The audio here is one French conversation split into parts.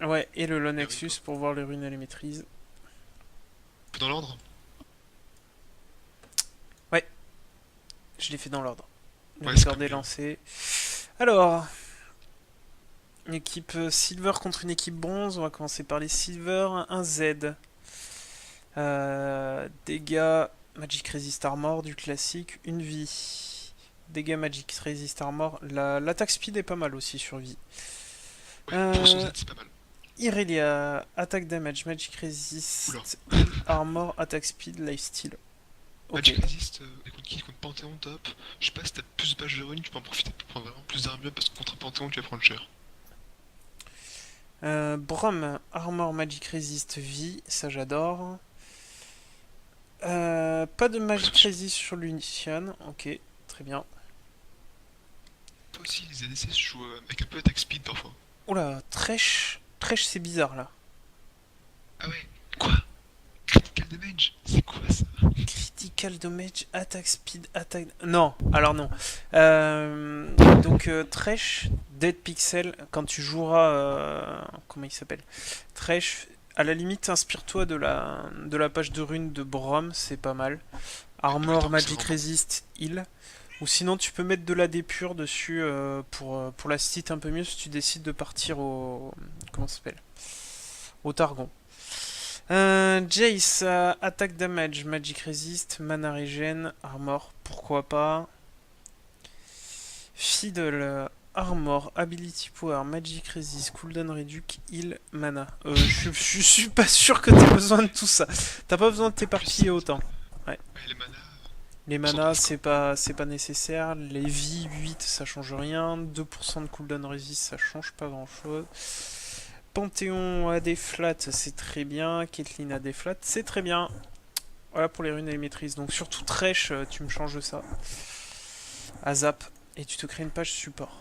Ouais, et le Les runes, Lonexus quoi. pour voir les runes et les maîtrises. Dans l'ordre? Ouais, je l'ai fait dans l'ordre. Le Ouais, c'est record comme est bien. lancé. Alors, une équipe Silver contre une équipe bronze. On va commencer par les Silver. Un Z. Dégâts Magic Resist Armor du classique. Une vie. Dégâts Magic Resist Armor. L'attaque speed est pas mal aussi sur vie. Ouais, pour son Z, Euh, c'est pas mal. Irelia. Attaque damage. Magic Oula. Resist. Heal Armor. Attaque speed. Lifesteal. Ok. Magic Resist, contre qui? Contre Panthéon top. Je sais pas si t'as plus de pages de runes, tu peux en profiter pour prendre vraiment plus d'armure parce que contre Panthéon, tu vas prendre cher. Brom. Armor Magic Resist vie. Ça j'adore. Pas de Ouais, Magic Resist sur l'Unition. Ok. Très bien. toi aussi, les ADC se jouent avec un peu d'attaque speed parfois. Oula. Thresh. Thresh c'est bizarre là. Ah ouais? Quoi? Critical damage? C'est quoi ça? Critical damage, attack speed, attack. Non, alors non. Thresh, Dead Pixel, quand tu joueras. Comment il s'appelle? Thresh, à la limite, inspire-toi de la page de runes de Brom, c'est pas mal. Ouais, pour les Armor, tanks, c'est Magic vraiment bien. Resist, Heal. Ou sinon, tu peux mettre de la D pure dessus pour la stit un peu mieux si tu décides de partir au. Comment ça s'appelle? Au Targon. Jace, attaque damage, magic resist, mana regen, armor, pourquoi pas. Fiddle, armor, ability power, magic resist, cooldown reduc, heal, mana. Je suis pas sûr que t'aies besoin de tout ça. T'as pas besoin de Ah, plus ça, t'éparpiller c'est autant. pas mal. Ouais. Ouais, les manas, Les on s'en manas, passe quoi. c'est pas nécessaire. Les vies 8, ça change rien. 2% de cooldown resist, ça change pas grand chose. Panthéon a des flats, c'est très bien. Caitlyn a des flats, c'est très bien. Voilà pour les runes et les maîtrises. Donc surtout Thresh, tu me changes ça. À Zap. Et tu te crées une page support.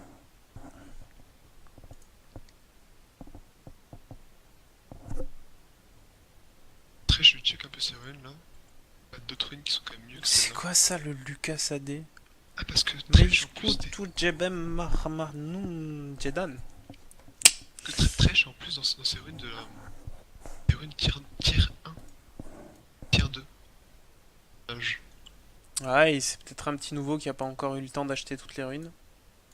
Après, je check un peu ces runes là. Pas d'autres runes qui sont quand même mieux que C'est celle-là. quoi ça le Lucas AD? Ah, parce que Thresh en Meishku plus des. tu Jebem Mahmanun Jedan. Que Thresh en plus dans ces runes de la. Des runes tier 1, tier 2. Dommage. Ouais, c'est peut-être un petit nouveau qui a pas encore eu le temps d'acheter toutes les runes.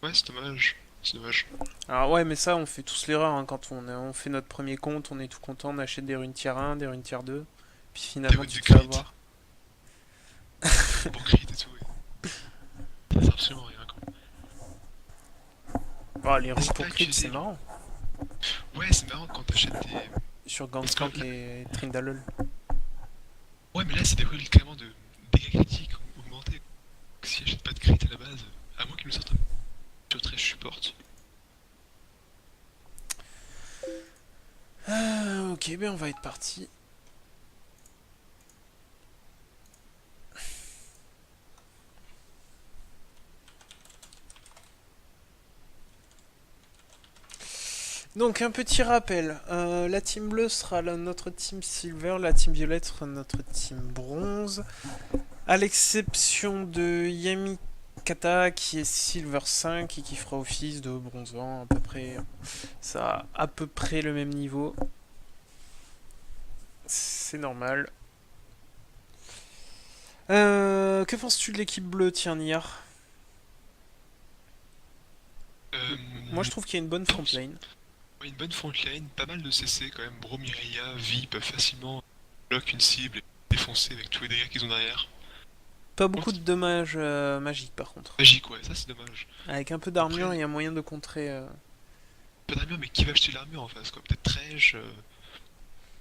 Ouais, c'est dommage. C'est dommage. Alors ouais, mais ça, on fait tous l'erreur hein, quand on fait notre premier compte, on est tout content, on achète des runes tier 1, des runes tier 2. Puis Des finalement, runes tu de te fais crit. avoir. Des runes pour crit et tout. Ça sert absolument à rien quoi. Oh, les runes N'hésite pas pour à crit, c'est utiliser. marrant. Ouais, c'est marrant quand t'achètes des. Sur Parce que Gangplank là. et Trindalol. Ouais, mais là, c'est des runes carrément de dégâts critiques augmentés. Si j'achète pas de crit à la base, à moins qu'ils nous sortent un sur Thresh support. Ok, ben on va être parti. Donc un petit rappel, la team bleue sera notre team silver, la team violette sera notre team bronze, à l'exception de Yami Kata qui est silver 5 et qui fera office de bronze 1 à peu près. Ça a à peu près le même niveau. C'est normal. Que penses-tu de l'équipe bleue, tiens, Nier? Moi je Je trouve qu'il y a une bonne front pense. lane. Ouais, une bonne frontline, pas mal de CC quand même. Bromiria, Vi peuvent facilement bloquer une cible et défoncer avec tous les dégâts qu'ils ont derrière. Pas Bon, beaucoup de c'est dommages magiques par contre. magique, ouais, ça c'est dommage. Avec un peu Après, d'armure, il y a moyen de contrer. pas d'armure, mais qui va acheter l'armure en face quoi? Peut-être Thresh,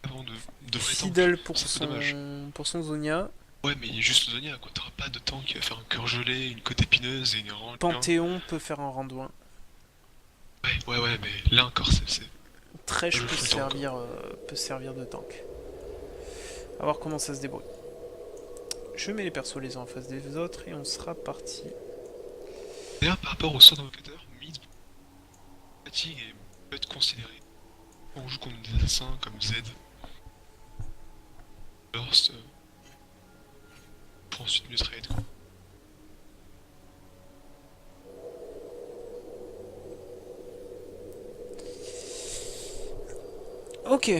avant de vrais tanks. Fiddle pour C'est un peu dommage. son Zonia. Ouais, mais juste Zonia quoi. T'auras pas de tank qui va faire un cœur gelé, une côte épineuse et une rang 1. Panthéon peut faire un randouin. Ouais, mais là encore, c'est pas Thresh le peut full tank quoi. servir de tank. A voir comment ça se débrouille. Je mets les persos les uns en face des autres et on sera parti. D'ailleurs, par rapport au sort d'invocateur, mid, fatigue et peut être considéré. On joue contre des assassins comme Z, Burst, pour ensuite mieux trade quoi. Ok,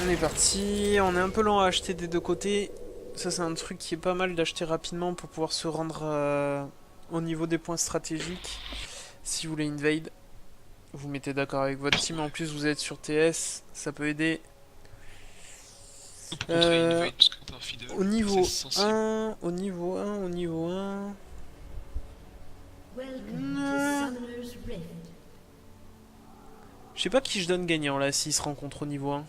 on est parti. On est un peu lent à acheter des deux côtés. Ça, c'est un truc qui est pas mal d'acheter rapidement pour pouvoir se rendre au niveau des points stratégiques. Si vous voulez invade, vous mettez d'accord avec votre team. En plus, vous êtes sur TS, ça peut aider. Pour contrer Euh, invade, parce que quand t'as un Fiddle, au c'est niveau sensible. 1, au niveau 1, au niveau 1. Je sais pas qui je donne gagnant là s'ils se rencontrent au niveau 1.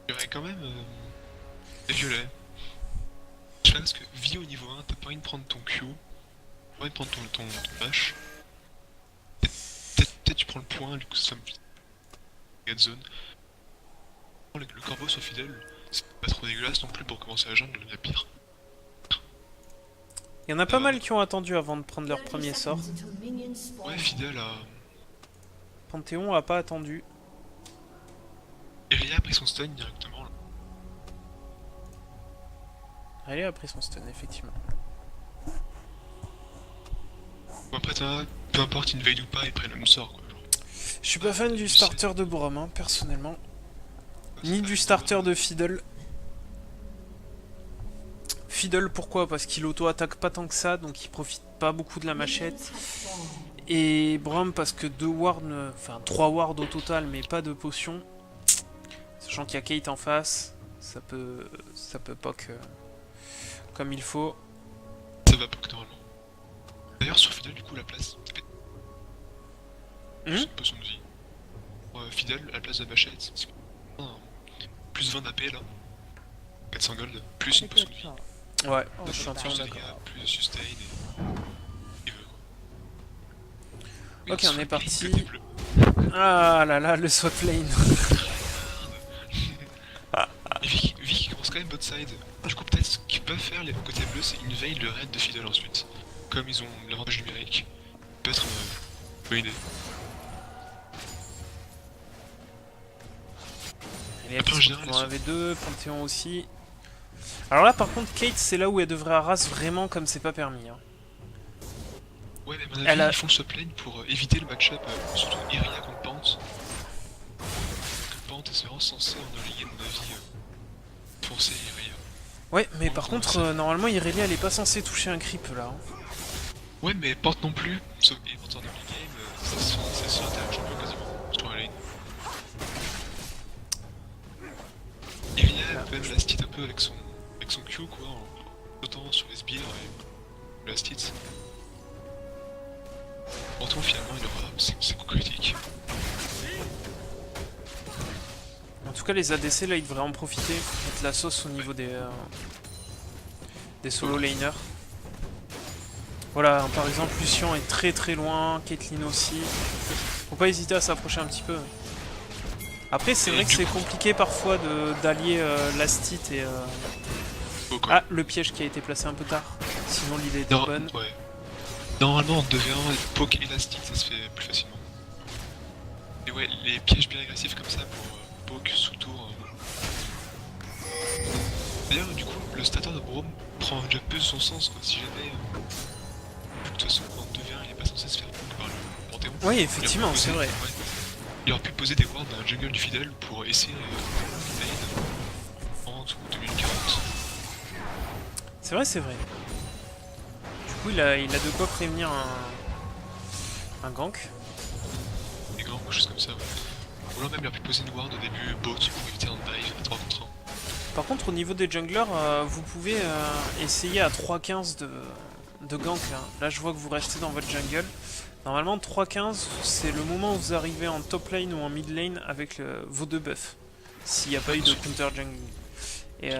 Il y aurait quand même des violets. Je sais pas, parce que vie au niveau 1, t'as pas envie de prendre ton Q, pas envie de prendre ton dash. Peut-être tu prends le point, du coup ça me fait de zone. Le corbeau sur Fidèle, c'est pas trop dégueulasse non plus pour commencer la jungle, la pire. Il y en a pas mal qui ont attendu avant de prendre leur premier sort. Ouais, Fidèle a. Panthéon a pas attendu. Iria a pris son stun directement là. Allez, a pris son stun, effectivement. Bon, après, peu importe invade ou pas, ils prennent le même sort quoi. Genre. Je suis pas fan du starter de Brom, hein, personnellement. Ni du starter de Fiddle. Fiddle, pourquoi? Parce qu'il auto-attaque pas tant que ça, donc il profite pas beaucoup de la machette. Et Brom, parce que 2 wards, enfin 3 wards au total, mais pas de potion. Sachant qu'il y a Kate en face, ça peut poke comme il faut. Ça va poke normalement. D'ailleurs, sur Fidèle, du coup, la place. C'est une potion de vie. Fidèle, à la place de la machette, c'est plus 20 d'AP là. 400 gold, plus une potion de vie. Ouais, je suis entièrement d'accord. Plus de sustain et. Il veut quoi. Ok, on est parti. Ah là là, le swap lane. Et Vic qui commence quand même bot side. Du coup, peut-être ce qu'ils peuvent faire les côtés bleus, c'est invade le raid de Fiddle ensuite. Comme ils ont l'avantage numérique. Peut-être une bonne idée. Et après, on avait 2, Panthéon aussi. Alors là, par contre, Kate, c'est là où elle devrait harass vraiment comme c'est pas permis. Hein. Ouais, mais à mon avis, ils font le swap lane pour éviter le match-up, surtout Iria contre Pant. Pant est vraiment censé en early game, à mon avis, forcer Iria. Ouais, mais par contre, normalement, Irelia, elle est pas censée toucher un creep là. Hein. Ouais, mais Pant non plus. Sauf et Pant en early game, c'est sur un champion quasiment, surtout en lane. Iria, elle peut même last hit un peu avec son Q, quoi, en sautant sur les sbires et last hit. Pourtant, finalement, il aura ses coups critiques. En tout cas, les ADC là, ils devraient en profiter, mettre la sauce au niveau des solo laners. Voilà, par exemple, Lucian est très très loin, Caitlyn aussi. Faut pas hésiter à s'approcher un petit peu. Après, c'est vrai que c'est compliqué parfois d'allier last hit et. Ah, le piège qui a été placé un peu tard. Sinon, l'idée était bonne. Ouais. Normalement, en 2v1, poke et last hit, ça se fait plus facilement. Et ouais, les pièges bien agressifs comme ça pour poke sous tour. D'ailleurs, du coup, le starter de Brom prend déjà peu son sens quoi, si jamais. De toute façon, en 2v1, il est pas censé se faire poke par le Panthéon. Oui, effectivement, c'est vrai. Ouais, il aurait pu poser des wards dans la jungle du Fiddle pour essayer d'invade en 2040. C'est vrai, c'est vrai. Du coup, il a de quoi prévenir un gank. Des ganks, quelque chose comme ça, ouais. Ou alors même il aurait pu poser une ward au début, bot, pour éviter un dive à 3 contre 1. Par contre, au niveau des junglers, vous pouvez essayer à 3-15 de gank. Là, je vois que vous restez dans votre jungle. Normalement, 3-15, c'est le moment où vous arrivez en top lane ou en mid lane avec vos 2 buffs. S'il n'y a pas eu de counter jungle. Et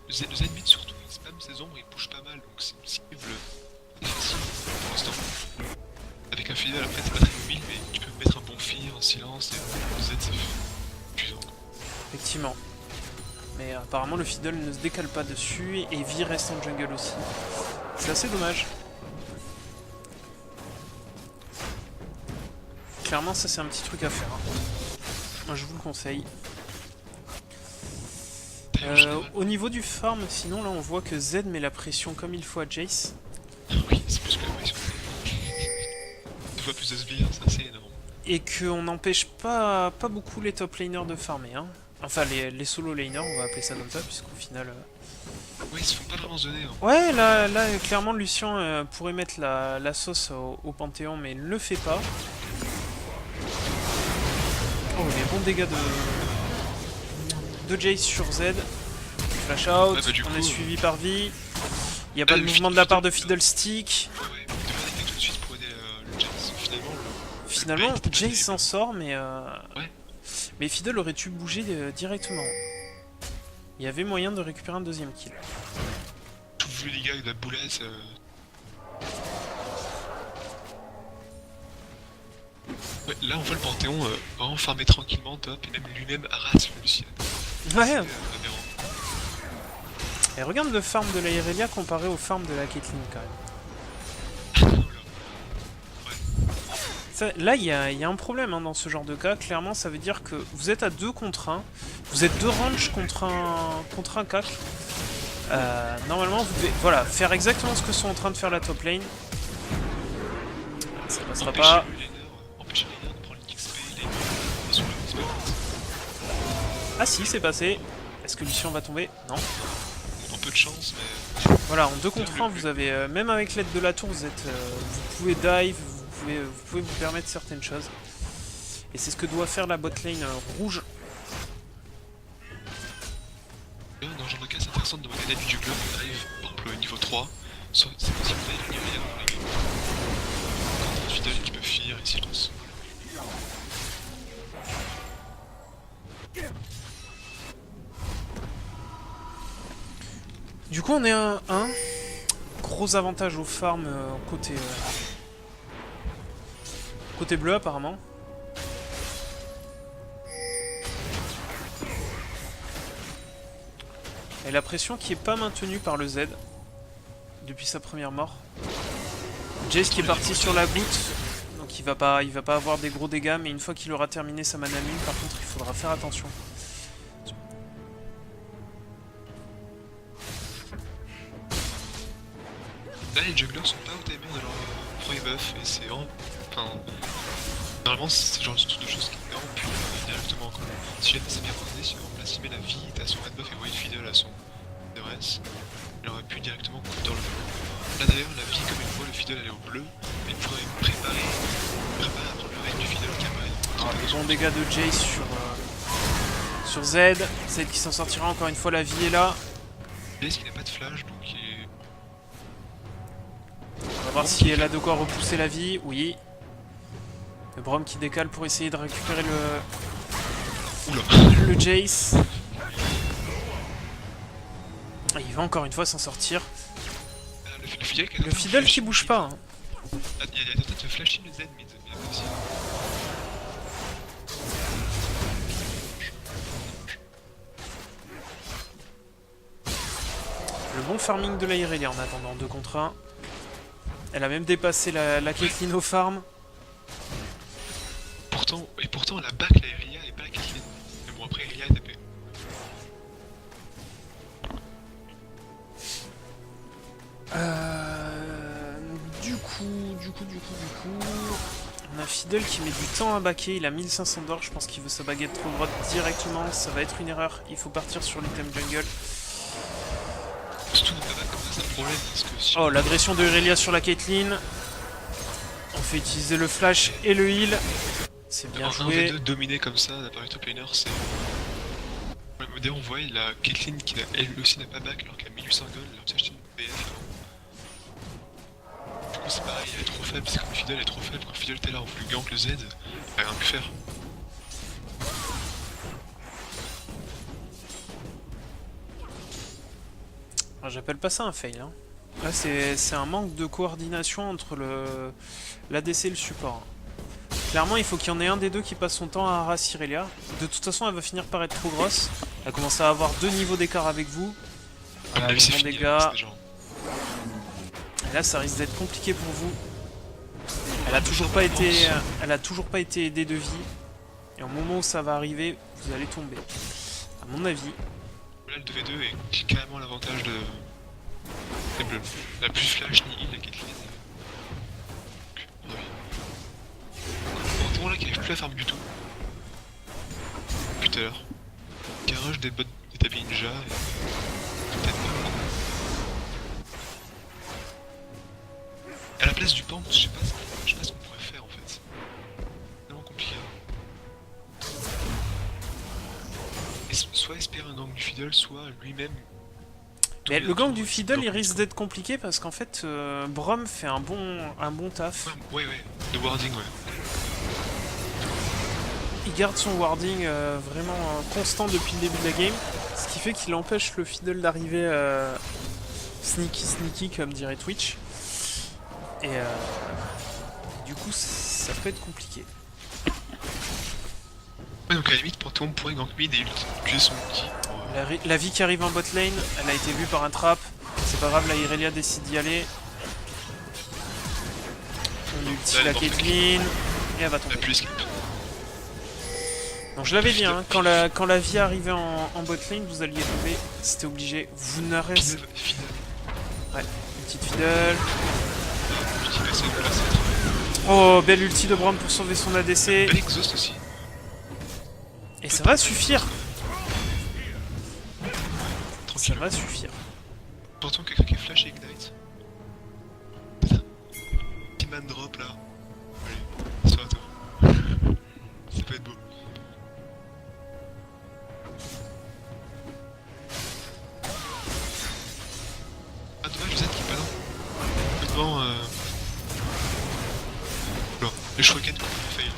le Z mid surtout, il spam ses ombres, il push pas mal, donc c'est une cible facile pour l'instant. Avec un Fiddle, après c'est pas très mobile, mais tu peux mettre un bon fear, un silence, et le Z c'est puissant. Effectivement. Mais apparemment le Fiddle ne se décale pas dessus et Vi reste en jungle aussi. C'est assez dommage. Clairement ça c'est un petit truc à faire. Hein. Moi je vous le conseille. Au niveau du farm, sinon là on voit que Z met la pression comme il faut à Jace. Oui, c'est plus que la pression. 2 fois plus de sbires, c'est assez énorme. et qu'on n'empêche pas beaucoup les top laners de farmer. Hein. Enfin, les solo laners, on va appeler ça comme ça, puisqu'au final... Ouais, ils se font pas vraiment se donner. Hein. Ouais, là, clairement, Lucien pourrait mettre la sauce au Panthéon, mais il ne le fait pas. Oh, les bons dégâts de Jace sur Z. Flash out, Ouais, bah, on coup, est suivi par V. Il n'y a pas de le mouvement de la part de Fiddlestick. Ouais, il devait arrêter tout de suite pour aider le Jace. Finalement, le bait était Jace passé. s'en sort, mais... Ouais. Mais Fiddle aurait dû bouger directement. Il y avait moyen de récupérer un deuxième kill. Tout vu les gars avec la boulette. Ouais, là on voit le Panthéon vraiment farmer tranquillement, top, et même lui-même rate le Lucien. Ouais. Aberrant. Et regarde le farm de la Irelia comparé au farm de la Caitlyn quand même. Là, il y a un problème hein, dans ce genre de cas. Clairement, ça veut dire que vous êtes à 2 contre 1. Vous êtes 2 range contre un cac. Normalement, vous devez faire exactement ce que sont en train de faire la top lane. Ça passera pas. Empêcher les laner de prendre une XP, les sur le XP. Ah si, c'est passé. Est-ce que Lucien va tomber? Non. Un peu de chance, mais... Voilà, en 2 contre 1, vous avez... même avec l'aide de la tour, vous pouvez dive, vous pouvez vous permettre certaines choses. Et c'est ce que doit faire la bot lane rouge. Dans ce genre de cas, c'est intéressant de demander l'aide du jungler qui arrive, par exemple, au niveau 3. Soit c'est possible d'aller rien dans les games. Quand un fidèle qui peut fuir et silence. Du coup, on est à 1. Gros avantage au farm côté bleu apparemment. Et la pression qui est pas maintenue par le Z depuis sa première mort. Jace qui est parti sur la goutte, donc il va pas avoir des gros dégâts, mais une fois qu'il aura terminé sa mana mine, par contre il faudra faire attention. Là, les junglers sont pas au timing de leur premier buff, et c'est vraiment... Enfin... Normalement, c'est ce genre de choses qui est vraiment plus directement, quoi. Si jamais c'est bien pensé, si on place la vie, t'as son red buff et White Fiddle à son DRS, il aurait pu directement couper dans le bleu. Là d'ailleurs, la vie, comme une fois, le Fiddle elle est au bleu, mais il pourrait préparer à prendre le raid du Fiddle qui apparaît. Les bons dégâts de Jace sur Z. Z qui s'en sortira encore une fois, la vie est là. Jace qui n'a pas de flash, donc il est... On va voir si elle a de quoi repousser la vie. Oui. Le Braum qui décale pour essayer de récupérer le Jace. Et il va encore une fois s'en sortir. Le Fiddle qui bouge pas. Hein. Il y a tenté de flash in le Z mid, mais aussi. Le bon farming de la Irelia en attendant 2 contre 1. Elle a même dépassé la Caitlyn au farm. Pourtant, la back la Irelia et pas la Caitlyn. Mais bon, après Irelia est tapée. Du coup, on a Fiddle qui met du temps à backer, il a 1500 d'or, je pense qu'il veut sa baguette trop droite directement, ça va être une erreur, il faut partir sur l'item jungle. Surtout ne pas back comme ça, c'est un problème, parce que si... Oh, l'agression de Irelia sur la Caitlyn. On fait utiliser le flash et le heal. C'est bien joué. Un V2 dominé comme ça, d'un top laner, c'est... D'ailleurs, on voit, il a Caitlyn qui elle aussi n'a pas back alors qu'elle a 1800 gold, elle a aussi acheté une BF avant. Du coup, c'est pareil, elle est trop faible, c'est comme Fiddle est trop faible. Quand Fiddle était là, on voulait gank le Z, il a rien pu faire. J'appelle pas ça un fail. Hein. Là, c'est un manque de coordination entre l'ADC et le support. Clairement, il faut qu'il y en ait un des deux qui passe son temps à harasser Irelia. De toute façon, elle va finir par être trop grosse. Elle commence à avoir 2 niveaux d'écart avec vous. Voilà, les bons dégâts. Et là, ça risque d'être compliqué pour vous. Elle a toujours pas été aidée de vie. Et au moment où ça va arriver, vous allez tomber. À mon avis. Là, le 2v2 est carrément l'avantage de... des bleus. La plus flash ni heal, la Caitlyn. Panthéon là qui arrive plus à farm du tout. Plus tout à l'heure. Garage des bottes des tapis ninja et... peut-être pas. À la place du pente, je sais pas ce qu'on pourrait faire en fait. C'est tellement compliqué. Et soit espérer un gang du Fiddle, soit lui-même. Mais le gang du Fiddle il risque d'être compliqué parce qu'en fait Brom fait un bon taf. Ouais, le warding, ouais. Il garde son warding vraiment constant depuis le début de la game, ce qui fait qu'il empêche le Fiddle d'arriver sneaky comme dirait Twitch. Et du coup ça peut être compliqué. Ouais, donc à la limite Panthéon pourrait gank mid et utiliser son ulti. La vie qui arrive en bot lane, elle a été vue par un trap. C'est pas grave, la Irelia décide d'y aller. On ulti la Caitlyn et elle va tomber. Donc je l'avais dit, hein, quand la vie arrivait en bot lane, vous alliez tomber, c'était obligé. Vous n'arrêtez. Ouais, une petite Fiddle. Oh, belle ulti de Brom pour sauver son ADC. Belle exhaust aussi. Et ça va suffire. Ça va suffire. Pourtant quelqu'un qui flash et ignite. Petit man drop là. Allez, sur la tour. Ça peut être beau. Ah dommage, Z qui est pas là. Devant Oula, les shurikens qu'on a fail.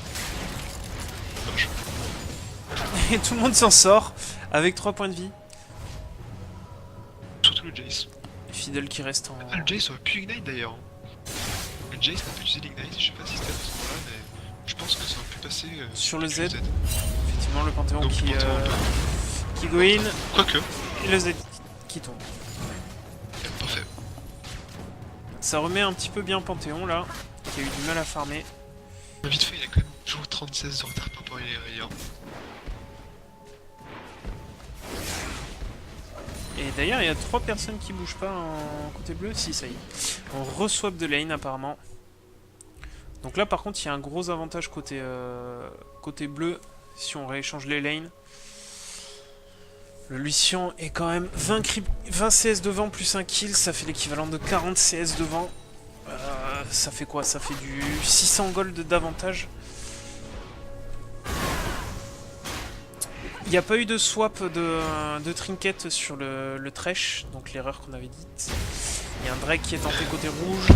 Dommage. Et tout le monde s'en sort avec 3 points de vie. Surtout le Jace. Fiddle qui reste en... Ah, le Jace aurait pu ignite d'ailleurs. Le Jace n'a pas utilisé l'ignite, je sais pas si c'était à ce moment-là, mais je pense que ça aurait pu passer sur le Z. Effectivement, le Panthéon qui go in. Quoique. Et le Z qui tombe. Parfait. Ça remet un petit peu bien Panthéon là, qui a eu du mal à farmer. Vite fait, il a quand même toujours 36 de retard par rapport à Irelia. Et d'ailleurs, il y a 3 personnes qui bougent pas en côté bleu. Si, ça y est. On re-swap de lane apparemment. Donc là, par contre, il y a un gros avantage côté bleu si on rééchange les lanes. Le Lucian est quand même 20 CS devant plus 1 kill. Ça fait l'équivalent de 40 CS devant. Ça fait quoi? Ça fait du 600 gold d'avantage. Il n'y a pas eu de swap de trinket sur le Thresh, donc l'erreur qu'on avait dite. Il y a un Drake qui est tenté côté rouge.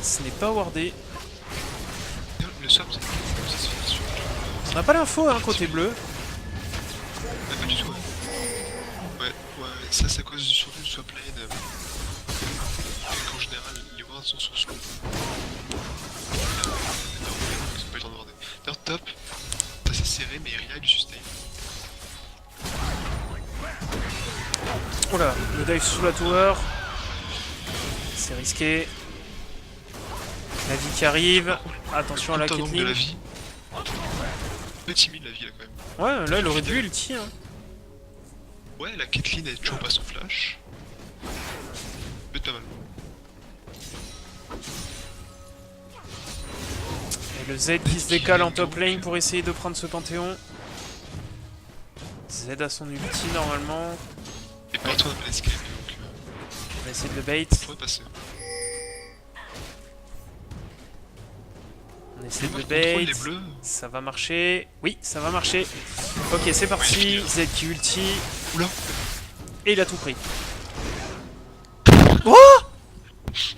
Ce n'est pas wardé. Le swap, ça se fait sur... On n'a pas l'info, hein, côté bleu. Pas du tout, ouais. Ouais, ça c'est à cause surtout du swap lane. En général, les wards sont sur scope. Ils ont pas eu le temps de warder. D'ailleurs, top. Ça s'est serré, mais Irelia a du sustain. Oh là, le dive sous la tower. C'est risqué. La vie qui arrive. Attention à la Caitlyn. La vie. Un peu timide la vie là quand même. Ouais, là elle aurait dû ulti. Hein. Ouais, la Caitlyn est toujours pas son flash. Mais pas mal. Et le Z qui se décale en top lane pour essayer de prendre ce Panthéon. Z a son ulti normalement. Et pas toi de l'escape donc. On va essayer de le bait. On pourrait passer. On essaie de le bait. Ça va marcher. Oui, ça va marcher. Ok, c'est parti. Z qui ulti. Oula. Et il a tout pris. Oh! Qu'est-ce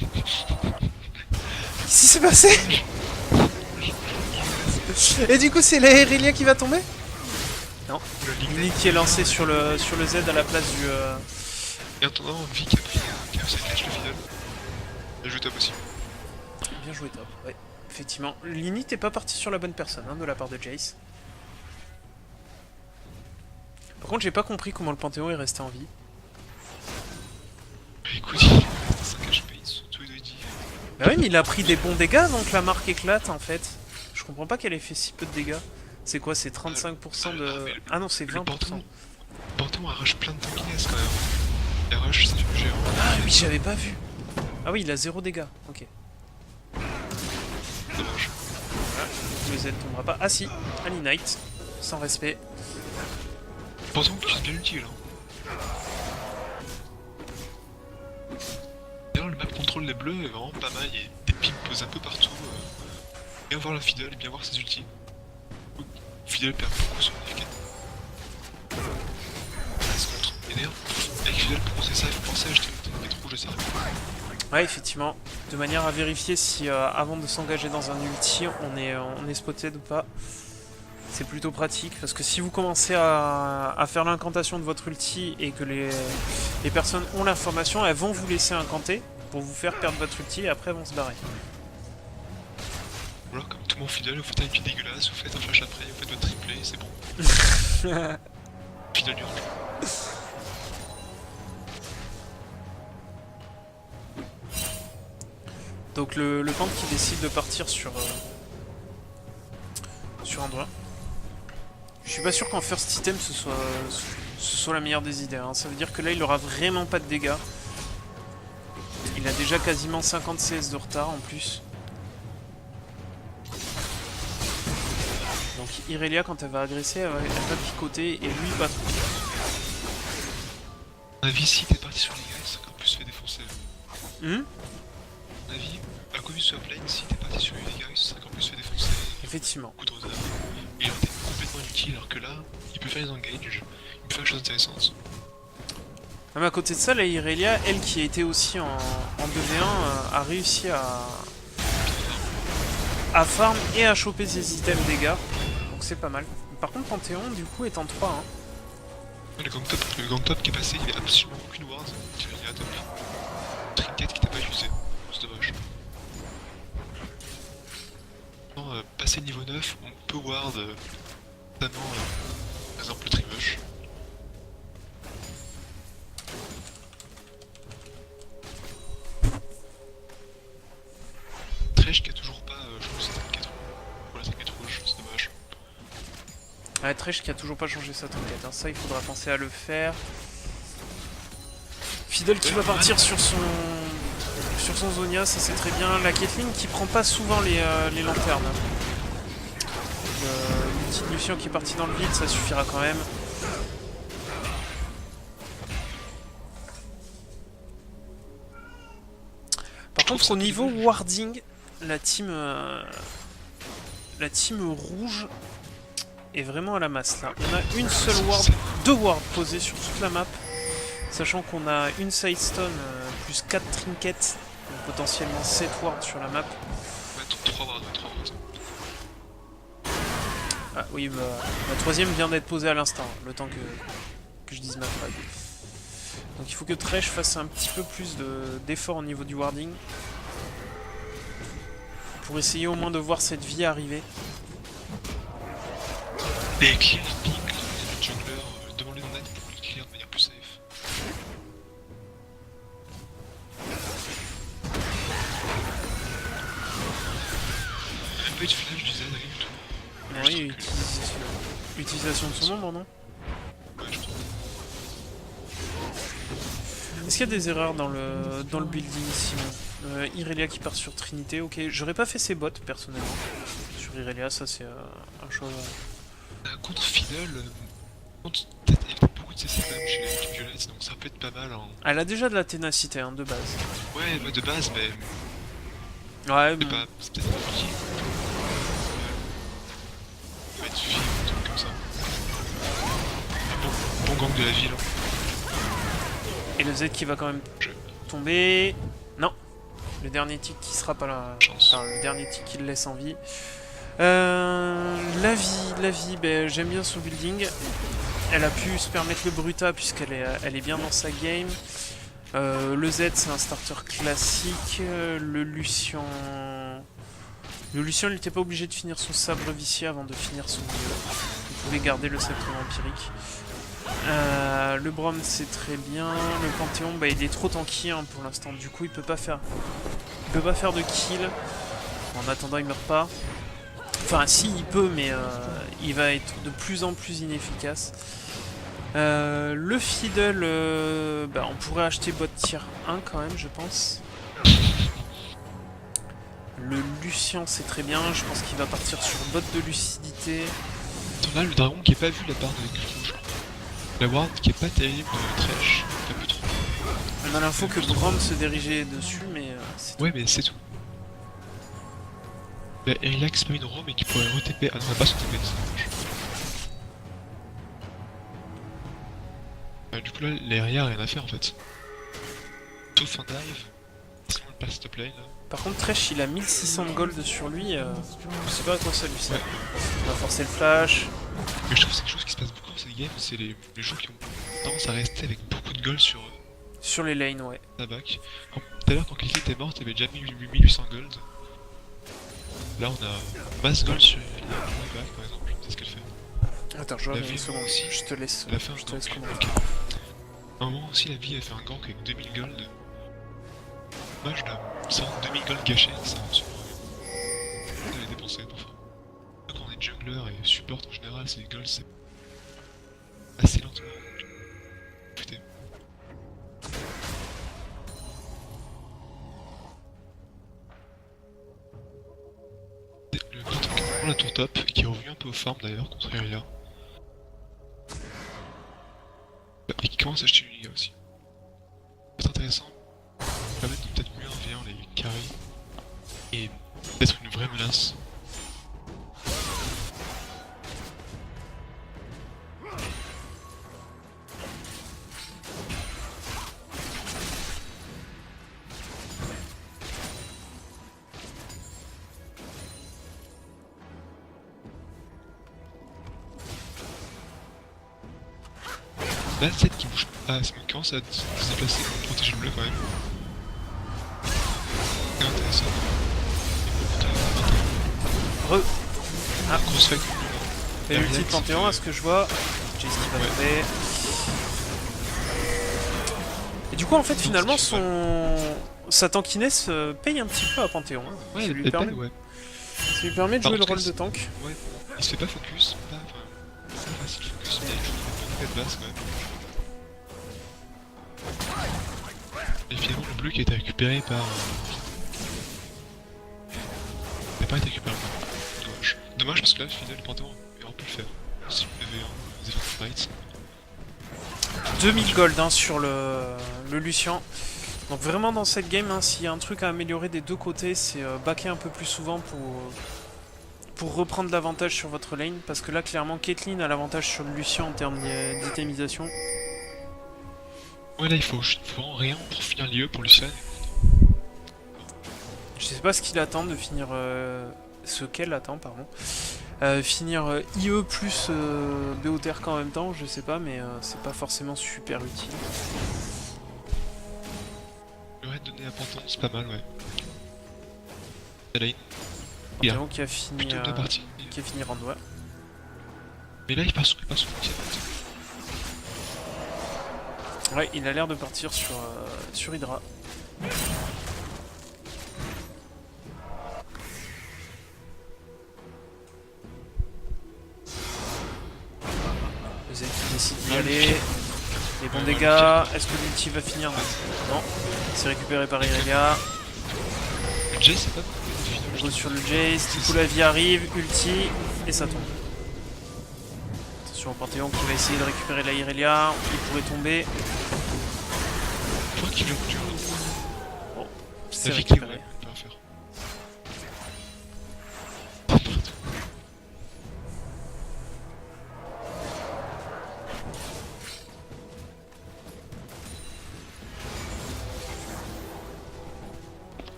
qui s'est passé? Et du coup, c'est la Irelia qui va tomber? Non. Lini qui est lancé sur le Z à la place du... Et en attendant, Vi qui a pris sa catch le final. Bien joué top aussi. Bien joué top, ouais. Effectivement. Lini t'es pas parti sur la bonne personne, hein, de la part de Jace. Par contre, j'ai pas compris comment le Panthéon est resté en vie. Écoute, il a 5 HP, surtout il doit dire. Bah oui, mais il a pris des bons dégâts avant que la marque éclate en fait. Je comprends pas qu'elle ait fait si peu de dégâts. C'est quoi, c'est 35% de... Ah non, c'est 20%. Panthéon arrache plein de tankiness quand même. Il arrache, c'est du géant. Ah oui, j'avais pas vu. Ah oui, il a 0 dégâts, ok. Dommage. le Z tombera pas. Ah si, Ali Knight, sans respect. Pourtant que tu utilises bien l'ulti là. D'ailleurs, le map contrôle les bleus est vraiment pas mal. Il y a des pics posés un peu partout. Bien voir la Fiddle et bien voir ses ultis. Fiddle perd beaucoup sur FK. Et d'ailleurs, avec Fiddle pour penser ça, il faut penser à acheter une tête rouge de céréales. Ouais, effectivement, de manière à vérifier si avant de s'engager dans un ulti, on est spotted ou pas. C'est plutôt pratique parce que si vous commencez à faire l'incantation de votre ulti et que les personnes ont l'information, elles vont vous laisser incanter pour vous faire perdre votre ulti et après elles vont se barrer. Ou alors comme tout mon Fiddle, vous faites un ulti dégueulasse, vous faites un flash après, vous faites votre triplé, c'est bon. Fiddle du range. Donc le Panthe qui décide de partir sur Anduin. Je suis pas sûr qu'en first item ce soit la meilleure des idées. Hein. Ça veut dire que là il aura vraiment pas de dégâts. Il a déjà quasiment 50 CS de retard en plus. Donc Irelia quand elle va agresser, elle va picoter et lui pas trop. À mon avis, si t'es parti sur les gars, il serait encore plus fait défoncer. À mon avis, à cause sur la plane, si t'es parti sur les gars, il serait encore plus fait défoncer. Effectivement. Beaucoup de retard. Et il aurait été complètement inutile alors que là, il peut faire les engages, il peut faire des choses intéressantes. Même à côté de ça, la Irelia, elle qui a été aussi en 2v1, a réussi à farm et à choper ses items dégâts. Donc c'est pas mal. Par contre, Panthéon, du coup, est en 3. Hein. Le gang top qui est passé, il avait absolument aucune ward. Il a top lane. Trinket qui t'a pas utilisé. C'est dommage. Passer niveau 9, on peut ward notamment par exemple le Tribush. Thresh qui a toujours pas changé sa trinket pour la trinket rouge, c'est dommage. Ouais, Thresh qui a toujours pas changé sa trinket. Hein. Ça, il faudra penser à le faire. Fiddle qui va partir sur son Zonia, ça c'est très bien. La Caitlyn qui prend pas souvent les lanternes. L'ulti de Lucian qui est parti dans le vide, ça suffira quand même. Par contre, au niveau warding, la team rouge est vraiment à la masse là. On a une seule ward, 2 wards posées sur toute la map. Sachant qu'on a une sidestone plus 4 trinkets, donc potentiellement 7 wards sur la map. Ouais, 3 wards, 3 wards. Ah oui, bah, la troisième vient d'être posée à l'instant, le temps que je dise ma phrase. Donc il faut que Thresh fasse un petit peu plus d'effort au niveau du warding. Pour essayer au moins de voir cette vie arriver. Les clear ping, le jungler, demandez en aide pour les clear de manière plus safe. Même pas eu de flash du Z, rien du tout. Oui, utilisation de son ombre, non? Ouais, je trouve. Est-ce qu'il y a des erreurs dans le building sinon Irelia qui part sur Trinité, ok. J'aurais pas fait ses bots personnellement. Sur Irelia, ça c'est un choix. Contre Fiddle, il y a beaucoup de CC quand même chez les violettes, donc ça peut être pas mal. Hein. Elle a déjà de la ténacité hein, de base. Ouais, bah de base, mais Ouais, c'est pas. C'est peut-être pas utile. Ça va être suffisant, un truc comme ça. Un bon gang de la ville. Hein. Et le Z qui va quand même tomber. Non. Le dernier tick qui sera pas là. Enfin, le dernier tick qui le laisse en vie. La vie, ben, j'aime bien son building. Elle a pu se permettre le Bruta puisqu'elle est bien dans sa game. Le Z c'est un starter classique. Le Lucian, il n'était pas obligé de finir son sabre vicieux avant de finir son milieu. Il pouvait garder le sceptre vampirique. Le Braum c'est très bien. Le Panthéon, bah, il est trop tanky hein, pour l'instant. Du coup il peut pas faire de kill. En attendant il meurt pas. Enfin si il peut mais il va être de plus en plus inefficace. Le Fiddle, bah, on pourrait acheter bot tier 1 quand même je pense. Le Lucien c'est très bien, je pense qu'il va partir sur botte de lucidité. Attends, là, le dragon qui est pas vu la barre de rouge. La ward qui est pas terrible de Thresh, un peu trop. On a l'info que Braum se dirigeait dessus, mais c'est tout. Ouais, mais c'est tout. Là, Erilac c'est pas une roam et qui pourrait re-TP. Ah non, on va pas se TP, c'est dommage. Du coup, là, l'Aeria a rien à faire en fait. Sauf un dive. Sinon, le passe top lane. Par contre, Thresh il a 1600 de gold sur lui, je sais pas à quoi ça lui sert. Ouais. On va forcer le flash. Mais je trouve que c'est quelque chose qui se passe beaucoup dans cette game, c'est les joueurs qui ont tendance à rester avec beaucoup de gold sur eux. Sur les lanes, ouais. Tabac. Tout à l'heure, quand quelqu'un était mort, t'avais déjà mis 1800 gold. Là, on a masse gold sur les back par exemple, c'est ce qu'elle fait. Attends, je La reviens une vie seconde. aussi. Je te laisse. Elle a fait un Je te laisse gank. commenter. Ok. À un moment aussi, la vie a fait un gank avec 2000 gold. Dommage, là, ça 2000 gold gâchés, ça sur rien. On avait dépensé parfois. Quand on est jungler et support en général, c'est les gold, c'est assez lentement. Putain. Le Panthéon qui prend la tour top et qui est revenu un peu aux farms d'ailleurs contre Irelia. Et qui commence à acheter une liga aussi. C'est intéressant. Permettre de peut-être mieux en les carrés et d'être une vraie menace. Là, le set qui bouge pas, ça commence à se déplacer pour protéger le bleu quand même. C'est intéressant. Re. Ah, Grosse fake. et l'ulti de Panthéon, à ce que je vois. Jace qui va tomber. Et du coup, en fait, finalement, sa tankiness paye un petit peu à Panthéon. Hein. Ouais, ça, lui permet... ouais. ça lui permet de jouer le rôle de tank. Ouais, il se fait pas focus, pas facile focus, mais il joue beaucoup de base quand même. Et finalement, le bleu qui a été récupéré par. Il n'a pas été récupéré par. Dommage. Dommage parce que là, finalement, le Panthéon aurait pu le faire. Si vous avez des fights. 2000 gold hein, sur le Lucien. Donc vraiment dans cette game, hein, s'il y a un truc à améliorer des deux côtés, c'est backer un peu plus souvent pour reprendre l'avantage sur votre lane. Parce que là, clairement, Caitlyn a l'avantage sur le Lucien en termes d'itemisation. Ouais, là, il faut vraiment rien pour finir l'IE pour Lucian. Je sais pas ce qu'il attend de finir... ce qu'elle attend, pardon. Finir IE plus BOTRK en même temps, je sais pas, mais c'est pas forcément super utile. Le raid donné à Panthéon, c'est pas mal, ouais. La lane. Panthéon qui a fini... Plutôt bien parti. qui a fini round 1. Mais là, il part sur outil. Ouais, il a l'air de partir sur Hydra. Zed qui décide d'y aller. Les bons dégâts. Est-ce que l'ulti va finir? Non. C'est récupéré par Irelia. Le Jace, c'est pas On go sur le Jace. Du coup, la vie arrive. Ulti. Et ça tombe. Attention au Panthéon qui va essayer de récupérer la Irelia. Il pourrait tomber. Je crois qu'il veut du Bon, c'est la victime, récupéré. ouais, on peut rien faire.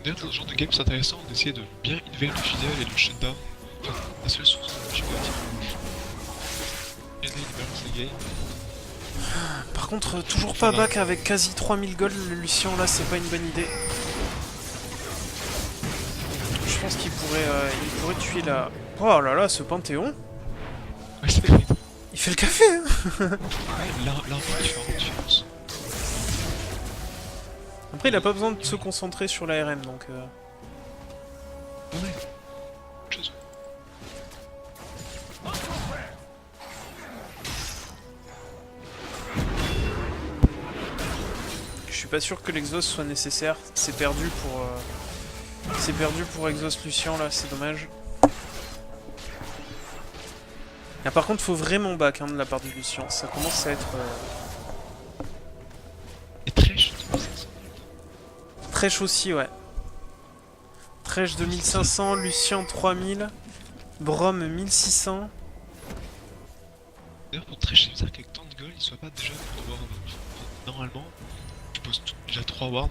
D'ailleurs, dans ce genre de game, c'est intéressant d'essayer de bien innover le fidèle et le shutdown. Enfin, la seule source de shutdown. Il balance les games. Par contre, toujours pas back avec quasi 3000 gold. Le Lucien, là, c'est pas une bonne idée. Je pense qu'il pourrait tuer la... Oh là là, ce Panthéon. Ouais, c'est vrai. Il fait le café, hein. Ouais, l'arbre qui fait vraiment différence. Après, il a pas besoin de se concentrer sur la RM, donc... Ouais. Autre chose. Je Je suis pas sûr que l'exhaust soit nécessaire. C'est perdu c'est perdu pour Exhaust Lucian là, c'est dommage. Ah, par contre, faut vraiment back hein, de la part du Lucian, ça commence à être... Et Trèche, 2500. Trèche aussi, ouais. Trèche 2500, Lucian 3000, Brom 1600. D'ailleurs, pour Trèche, c'est bizarre qu'avec tant de gold, il soit pas déjà pour Ward. Normalement, tu poses déjà 3 wards.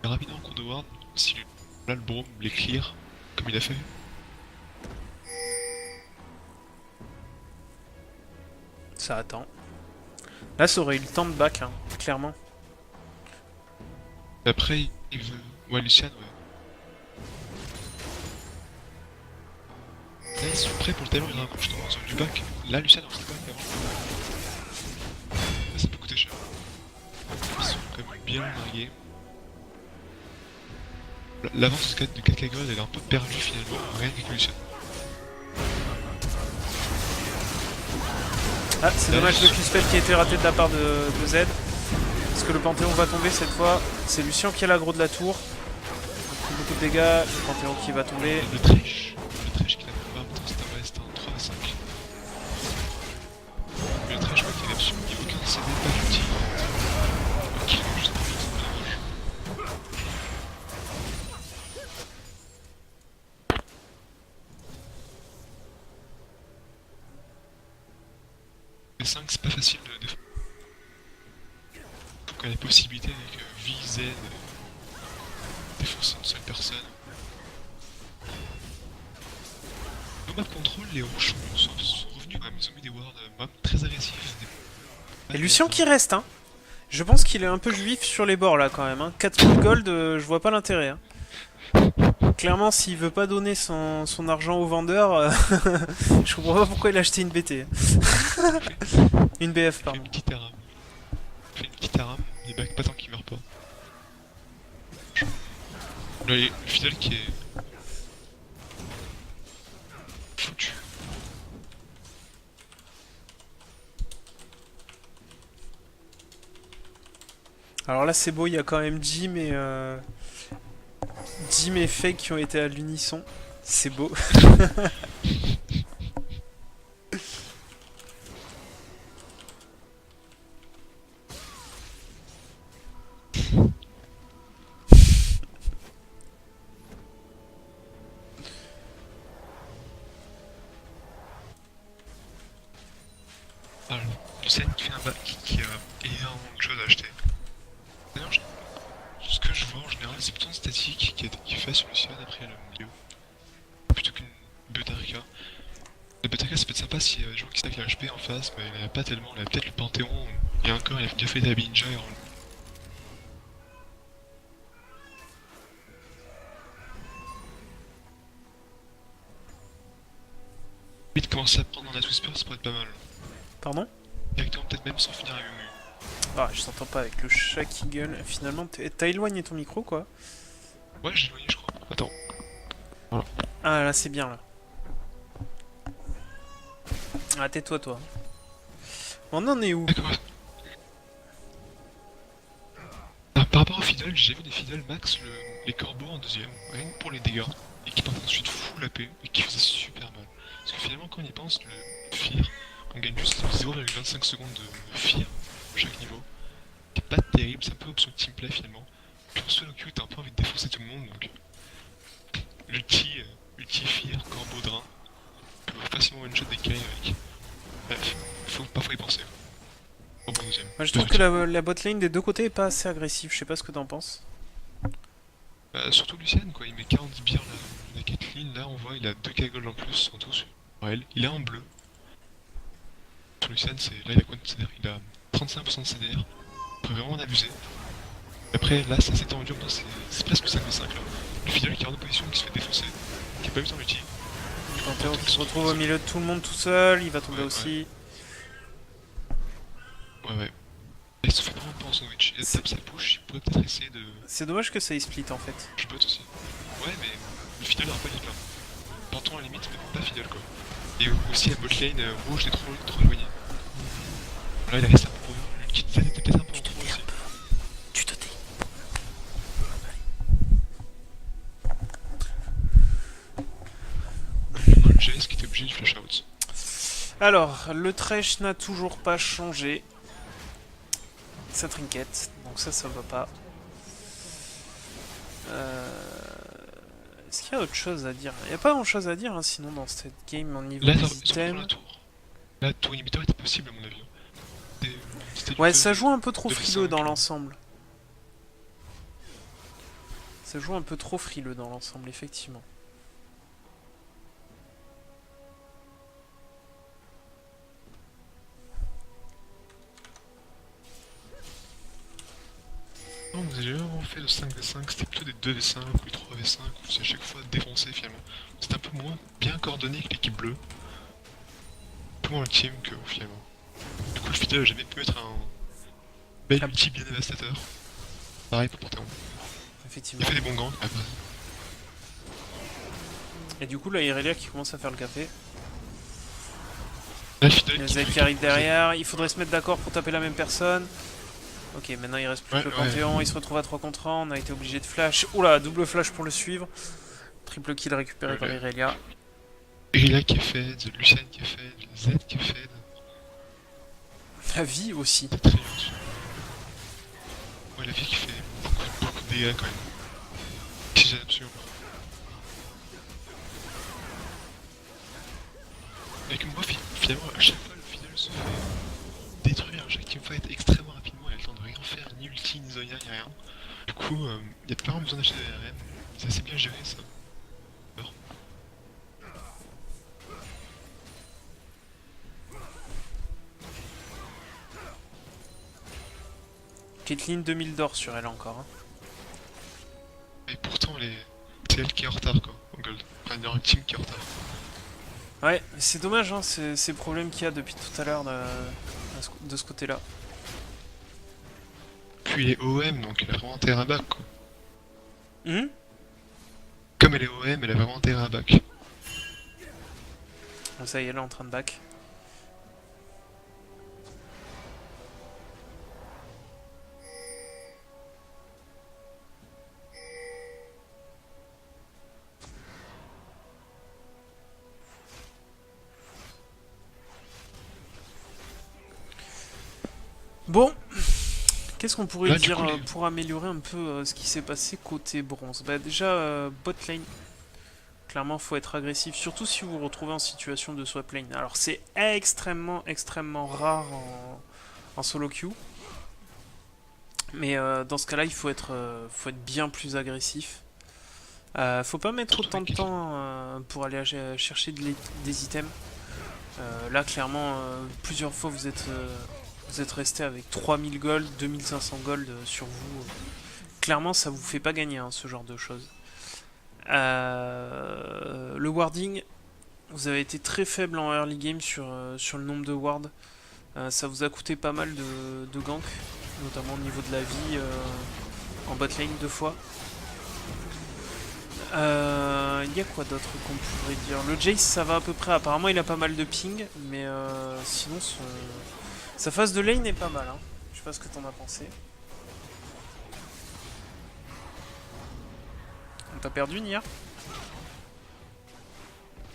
Et rapidement, en cours de ward, si là le Brom les clear, comme il a fait. Ça attend. Là, ça aurait eu le temps de back, hein, clairement. Et après, il veut. Ouais, Lucian, ouais. Là, ils sont prêts pour le timer, il rapproche dans la zone du back. Là, Lucian a fait back avant. Là, ça peut coûter cher. Ils sont quand même bien largués. L'avance de 4K Gold, elle est un peu perdue finalement, rien qu'avec Lucian. Ah, c'est dommage le Q-spell qui a été raté de la part de Z. Parce que le Panthéon va tomber cette fois. C'est Lucian qui a l'aggro de la tour. Beaucoup de dégâts, le Panthéon qui va tomber. Le Trèche qui n'a pas en temps, c'était un 3 à 5. Mais le Trèche, je crois qu'il a absolument aucun CD, pas d'ulti. Ok, juste un peu dommage. Les 5, c'est pas facile de défendre. Faut qu'on ait la possibilité avec V, Z, défoncer une seule personne. Au map contrôle, les rouges sont revenus quand même, ils ont mis des wards très agressifs. Et Lucian qui reste, hein. Je pense qu'il est un peu juif sur les bords là quand même. Hein. 4000 gold, je vois pas l'intérêt. Hein. Clairement, s'il veut pas donner son argent au vendeur, je comprends pas pourquoi il a acheté une BT. Une BF, pardon. Fait une petite aram. Fait une petite aram, il back pas tant qu'il meurt pas. Là, le fidèle qui est foutu. Alors là, c'est beau, il y a quand même Jim et Fake qui ont été à l'unisson. C'est beau. Alors, Lucien qui fait un bac qui a énormément de choses à acheter. D'ailleurs, ce que je vois en général, c'est plutôt une statique qui fait sur Lucian après le milieu. Plutôt qu'une Butarka. Le Butarka, ça peut être sympa s'il y a des gens qui stack la HP en face, mais il n'y en a pas tellement. Il y a peut-être le Panthéon, et encore, il a déjà fait des Ninja et vite commencer à prendre un Whisper, ça pourrait être pas mal. Pardon? Directement, peut-être même sans finir à Umu. Ah, je t'entends pas avec le chat qui gueule. Finalement, t'as éloigné ton micro, quoi. Ouais, j'ai éloigné, je crois. Attends. Voilà. Ah, là, c'est bien, là. Ah, tais-toi, toi. On en est où? D'accord. Ah, par rapport aux Fiddle, j'ai vu des Fiddle max les corbeaux en deuxième, rien que pour les dégâts, et qui partent ensuite full AP, et qui faisaient super mal. Parce que finalement, quand on y pense, le Fear, on gagne juste 0,25 secondes de Fear, chaque niveau, qui est pas terrible, c'est un peu option teamplay finalement. Puis en solo queue, t'as un peu envie de défoncer tout le monde, donc l'ulti Fear, corbeau drain, tu peux facilement one shot des kills avec. Bref, faut parfois y penser. Au bon deuxième. Moi, je trouve que la botlane des deux côtés est pas assez agressive. Je sais pas ce que t'en penses. Bah, surtout Lucian, quoi, il met 40 sbires là. La Caitlyn, là, on voit, il a 2K gold en plus en tout sur elle. Il est en bleu. Sur Lucian, là, il a quoi de CDR? Il a 35% de CDR. On peut vraiment en abuser. Après, là, ça s'étend en dur, c'est presque 5v5 là. Le fidèle qui est hors de position, qui se fait défoncer, qui a pas eu son ulti. Le Panthéon qui se retrouve au milieu de tout le monde tout seul. Il va tomber aussi. Ouais. Il se fait vraiment pas en sandwich. Il tape sa push, il pourrait peut-être essayer de. C'est dommage que ça y split en fait. Je bot aussi. Ouais, mais le fidèle aura pas d'hit là. Panton à la limite, mais pas fidèle quoi. Et aussi la botlane rouge est trop éloignée. Là, il a resté un peu pour eux. Le kit Z était peut-être un peu en trop aussi. Tu te tais. Alors, le Thresh n'a toujours pas changé sa trinket, donc ça va pas. Est-ce qu'il y a autre chose à dire? Il n'y a pas grand chose à dire, hein, sinon dans cette game au niveau Là, des surtout sur la items. tour. La tour inhibiteur était possible à mon avis. C'était du Ouais, 2, ça joue un peu trop 2v5. frileux dans l'ensemble. Ça joue un peu trop frileux dans l'ensemble, effectivement. Non, vous avez vraiment fait le 5v5, c'était plutôt des 2v5 ou des 3v5, où c'est à chaque fois défoncé finalement. C'était un peu moins bien coordonné que l'équipe bleue. Un peu moins ultime que finalement. Du coup, le Fiddle a jamais pu être un bel Ah, ulti bien dévastateur. Pareil pour Panthéon. Il effectivement. a fait des bons gangs. Ah bah, Et du coup, là, Irelia qui commence à faire le café. là, le Fiddle Le qui Z fait qui arrive derrière. Il faudrait se mettre d'accord pour taper la même personne. Ok, maintenant il reste plus Ouais, que le ouais. Panthéon. Il se retrouve à 3 contre 1. On a été obligé de flash. Oula, double flash pour le suivre. Triple kill récupéré par Irelia. Irelia qui est fed, Lucien qui est fed, Z qui est fed. La vie aussi. C'est très bien dessus. Ouais, la vie qui fait beaucoup de dégâts quand même. Si j'ai absolument pas. Avec moi, finalement, à chaque fois, le final se fait détruire chaque teamfight extrêmement rapidement. Il a le temps de rien faire, ni ulti, ni Zonia, ni rien. Du coup, il n'y a pas vraiment besoin d'acheter des RM. C'est assez bien géré ça. Alors, Caitlyn 2000 d'or sur elle encore. Hein. et pourtant, c'est elle qui est en retard quoi, en gold. Enfin, il y a un team qui est en retard. Ouais, c'est dommage, hein, ces problèmes qu'il y a depuis tout à l'heure de ce côté-là. Puis il est OM, donc elle a vraiment intérêt à back quoi. Hum. Comme elle est OM, elle a vraiment intérêt à back. Ça y est, elle est en train de back. Bon, qu'est-ce qu'on pourrait Là, du dire coup, pour améliorer un peu ce qui s'est passé côté bronze? Bah déjà, bot lane. Clairement, faut être agressif, surtout si vous vous retrouvez en situation de swap lane. Alors c'est extrêmement rare en solo queue. Mais dans ce cas-là, faut être bien plus agressif. Faut pas mettre surtout autant avec de Caitlyn. temps pour aller chercher des items. Là, clairement, plusieurs fois vous êtes resté avec 3000 gold, 2500 gold sur vous. Clairement, ça vous fait pas gagner hein, ce genre de choses. Le warding, vous avez été très faible en early game sur le nombre de wards. Ça vous a coûté pas mal de gank, notamment au niveau de la vie en bot lane 2 fois. Il y a quoi d'autre qu'on pourrait dire? Le Jace ça va à peu près, apparemment il a pas mal de ping, mais sinon sa phase de lane est pas mal. Hein. Je sais pas ce que t'en as pensé. On t'a perdu Nia?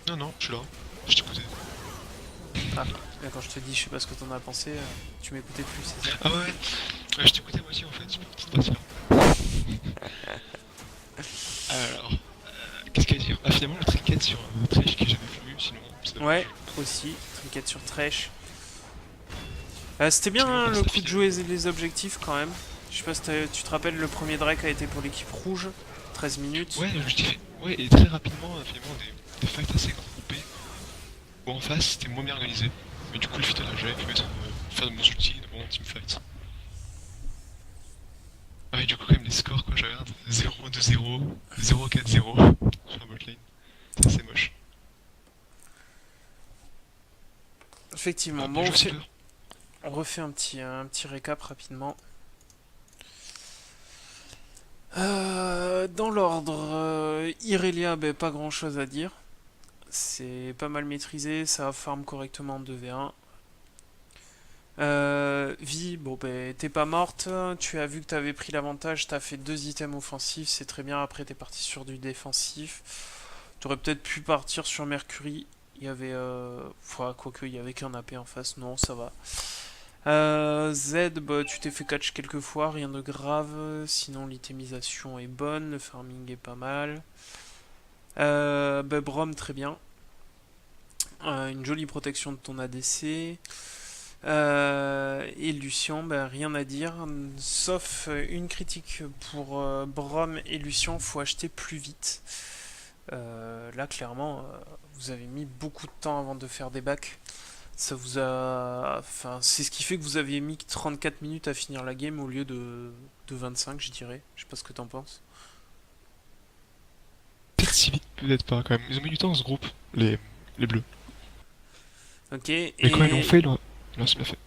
Non, non, je suis là. Je t'écoutais. Ah, quand je te dis je sais pas ce que t'en as pensé, tu m'écoutais plus, c'est ça? Ah ouais, ouais, je t'écoutais moi aussi en fait, c'est une petite partie là. Alors, qu'est-ce qu'il y a à dire? Ah, finalement, le trinket sur Thresh qui est jamais venu, sinon, c'est Ouais, dommage. aussi, trinket sur Thresh. C'était bien Finalement, hein, par le sa coup de fidèle. jouer les objectifs quand même. Je sais pas si tu te rappelles, le premier Drake a été pour l'équipe rouge, 13 minutes. Ouais, je t'ai fait. Ouais, et très rapidement, finalement, des fights assez groupés. Où en face, c'était moins bien organisé. Mais du coup, le fiddle a jamais pu faire de bons ultis, de bons teamfights. Ah, et du coup, quand même, les scores, quoi, je regarde 0-2-0, 0-4-0 sur la botlane. C'est assez moche. Effectivement, Ah, bien bon, joué, Silver. on refait un petit récap rapidement. Dans l'ordre, Irelia, ben, pas grand chose à dire. C'est pas mal maîtrisé, ça farm correctement en 2v1. Vi, bon ben t'es pas morte, tu as vu que t'avais pris l'avantage, t'as fait 2 items offensifs, c'est très bien, après t'es parti sur du défensif. T'aurais peut-être pu partir sur Mercury, Il y avait... quoique, il y avait qu'un AP en face. Non, ça va. Z, bah, tu t'es fait catch quelques fois, rien de grave. Sinon, l'itémisation est bonne, le farming est pas mal. Bah, Brom, très bien. Une jolie protection de ton ADC. Et Lucian, bah, rien à dire. Sauf une critique pour Brom et Lucian, faut acheter plus vite. Là, clairement, vous avez mis beaucoup de temps avant de faire des bacs. Ça vous a. Enfin, c'est ce qui fait que vous aviez mis 34 minutes à finir la game au lieu de 25, je dirais. Je sais pas ce que t'en penses. Peut-être si vite, peut-être pas quand même. Ils ont mis du temps dans ce groupe, les bleus. Ok, Mais quand ils l'ont fait, ils l'ont bien fait.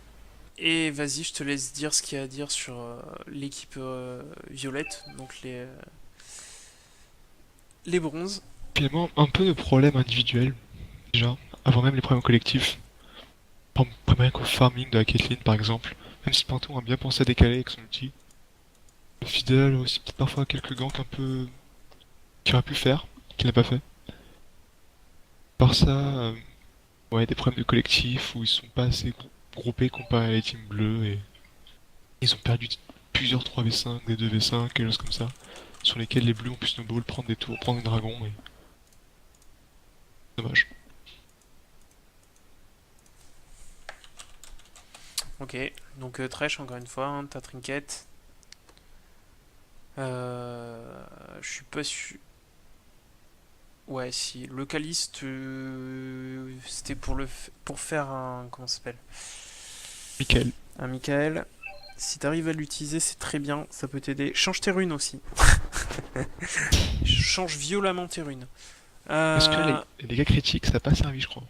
et vas-y, je te laisse dire ce qu'il y a à dire sur l'équipe violette, donc les bronzes. Finalement, un peu de problèmes individuels, déjà, avant même les problèmes collectifs. Par exemple, rien qu'au farming de la Caitlyn par exemple. Même si Panthéon a bien pensé à décaler avec son outil. Le Fidel a aussi peut-être parfois quelques ganks un peu qu'il aurait pu faire, qu'il n'a pas fait. Par ça, ouais, des problèmes de collectif où ils sont pas assez groupés comparé à les teams bleus et ils ont perdu plusieurs 3v5, des 2v5, quelque chose comme ça, sur lesquels les bleus ont pu snowball, prendre des tours, prendre des dragons et... Dommage. Ok, donc Thresh, encore une fois, hein, ta trinket. Je suis pas sûr. Ouais, si. Le Caliste, c'était pour faire un. Comment ça s'appelle? Michael. Un Michael. Si t'arrives à l'utiliser, c'est très bien, ça peut t'aider. Change tes runes aussi. Change violemment tes runes. Parce que là, Euh, les dégâts critiques, ça n'a pas servi, je crois.